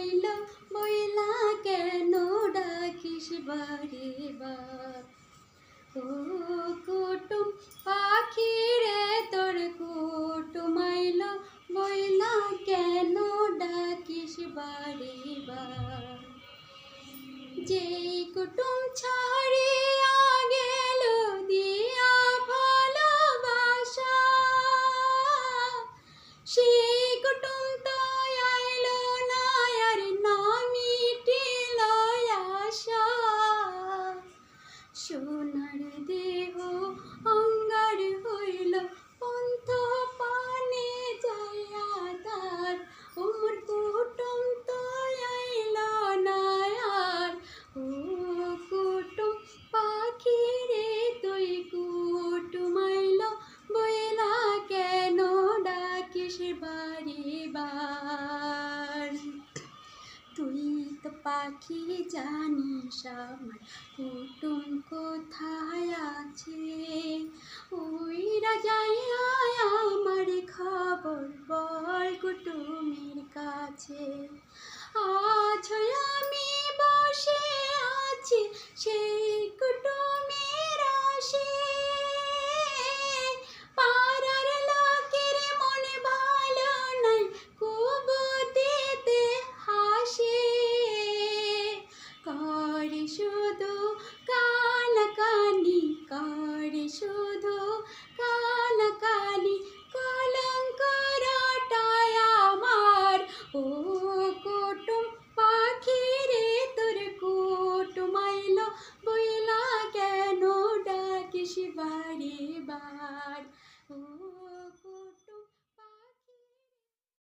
আইলো বইলা কেন ডাকিস বারে বার। ও কুটুম পাখি রে তোর কুটুম আইলো বইলা কেন ডাকিস বারে বার। যেই কুটুম ছাড়িয়া গেল দিয়া ভালোবাসা, সেই কুটুম তো আইলো না আর না মিটিল আশা। সোনার দেহ অঙ্গার হইল পন্থ পানে যাইয়া তার, ওমর কুটুম তো আইলো না আর। ও কুটুম পাখি রে তুই কুটুম আইলো বইলা কেন ডাকিস বারে বার। তুই তো পাখি জানিস আমার কুটুম কোথায় আছে, উইরা যাইয়া আমার খবর বল কুটুমের কাছে। আজ আমি বসে আছি সেই কুটুম